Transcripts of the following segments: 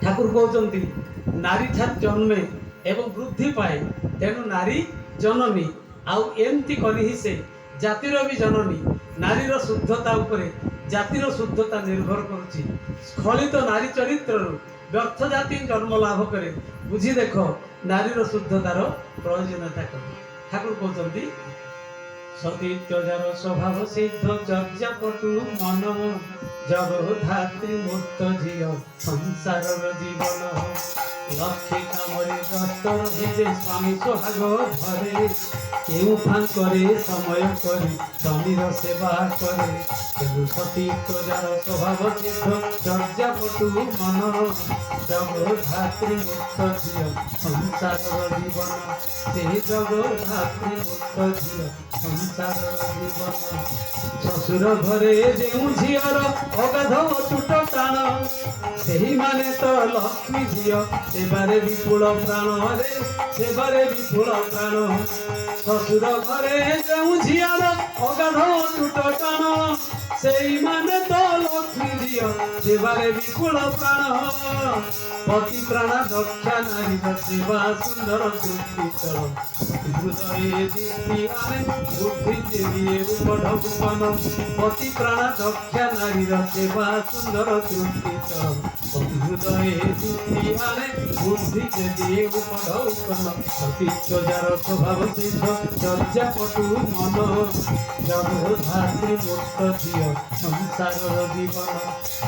ठाकुर कहते नारी ठार जन्मे एवं वृद्धि पाए तेणु नारी जननी आउ एमती करी से जातिर भी जननी नारीर शुद्धता उपरे जातिर शुद्धता निर्भर करुच्ची स्खलित नारी चरित्र व्यर्थ जाति जन्म लाभ करे बुझी देख नारीर शुद्धतार प्रयोजनता कर ठाकुर कहते सतीत्वजार स्वभाव सिद्ध चर्यापटु मन जगधात्री मूर्त झील संसार जीवन लक्ष्मी कामरे दत्त रही स्वामी सोहाग धरे केउ फांकरे समय करे स्वामीर सेवा करे तेणु सतीत्वजार स्वभाव सिद्ध चर्यापटु मन जगधात्री मूर्त झील संसार जीवन से जगधात्री मूर्त झील संसार जीवन शशुर घरे जो झीर अगाध अटूट प्राण से माने तो लक्ष्मी झील सेबारे विपुल प्राण रे सेबारे विपुल प्राण शशुर घरे जो झीर अगाध अटूट प्राण से माने तो लक्ष्मी झील सेबारे विपुल प्राण पति प्राण दक्षा नारी सेवा सुंदर चल हृदय दीप्ति आने बुद्धि दिए उपढ़ उपन पति प्राण दक्षा नारी सेवा सुंदर चल हृदय दीप्ति आने बुद्धि दिए उपढ़ उपन सतीत्वजार स्वभाव सिद्ध चर्यापटु मन जगधात्री मुक्त झील संसार जीवन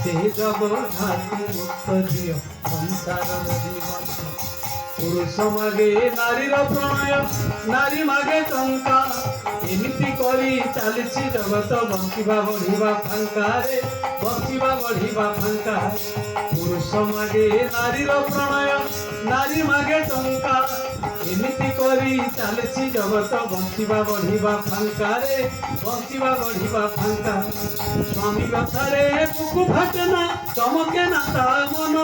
से जगधात्री मुक्त झील संसार जीवन पुरुष मागे नारीर प्रणय नारी मागे टंका एमिति करी चलछि जगत बंचिबा बढ़िबा फांका रे बंचिबा बढ़िबा फांका पुरुष मागे नारीर प्रणय नारी मागे टंका एमिति करी चलछि जगत बंचिबा बढ़िबा फांका रे बंचिबा बढ़िबा फांका स्वामी कथारे बुकु फाटेना चमके ना ता मन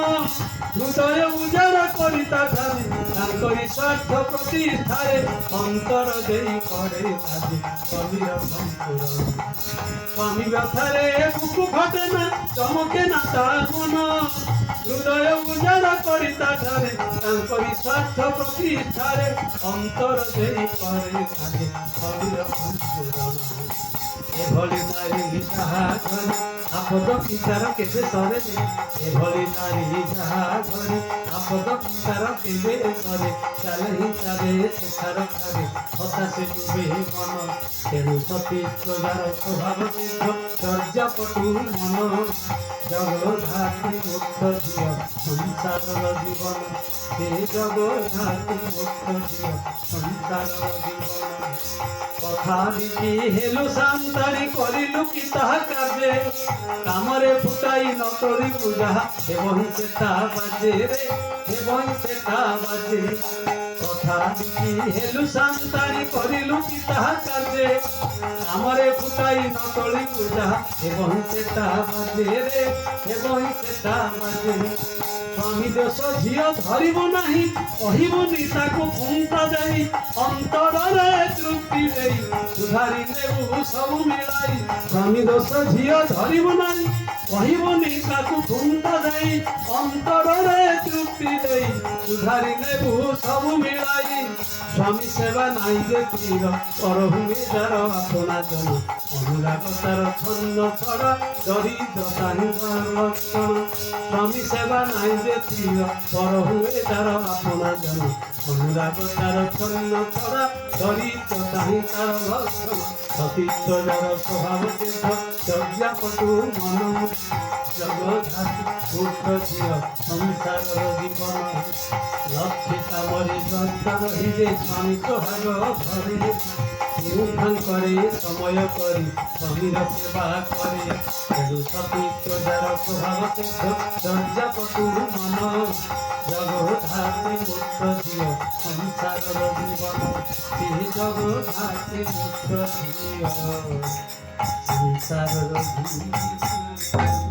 हृदय उजाड़ करी ताकरी स्वार्थ प्रतिष्ठारे अंतर देई करे आदि कविर संपूर्ण स्वामी व्यथारे बुकु फाटेना चमके ना ता मन हृदय उजाड़ करी ताकरी स्वार्थ प्रतिष्ठारे अंतर देई करे आदि कविर संपूर्ण एभली नारी जहा घरे आपद पितार केबे सरे एभली नारी जहा घरे आपद पितार केबे सरे चालही चाले सेखार खारे हताशे डुबे मन तेणु सतीत्वजार स्वभाव सिद्ध चर्यापटु मन जगधात्री मुक्त झील संसार जीवन से जगधात्री मुक्त झील संसार जीवन कथा बिकी हेलु शांतारी करिलु कि ताहा कार्ये कामरे फुटाई नतरी पूजा एवं सेटा बाजे रे एवं सेटा बाजे कथा बिकी हेलु शांतारी करिलु कि ताहा कार्ये कामरे फुटाई नतरी पूजा एवं सेटा बाजे रे एवं सेटा बाजे स्वामी देश झील धरबू नहीं कहबुनि ताको फुंका जाई अंतरे तृप्ति दे सुधारी नेबू सब मिलाई स्वामी देश झील धरबू नहीं कहबुनि ताको फुंका जाई अंतरे तृप्ति दे सुधारी नेबू सब मिलाई स्वामी सेवा नहीं जे तीर परहुए जार अपना जन अनुराग तार छंद छड़ा दरिद्रता लक्षण स्वामी सेवा नहीं जे तीर परहुए जार अपना जन अनुराग तार छंद छड़ा दरिद्रता तार लक्षण सतीत्वजार स्वभाव सिद्ध चर्यापटु मन जगधात्री मूर्त झील संसार जीवन लक्ष्मी कामरे दत्त रही स्वामी सोहाग धरे केउ फांकरे समय करी स्वामीर सेवा करे तेणु सतीत्वजार स्वभाव सिद्ध चर्यापटु मन जगधात्री मूर्त झील संसार जीवन से जगधात्री मूर्त झील संसार जीवन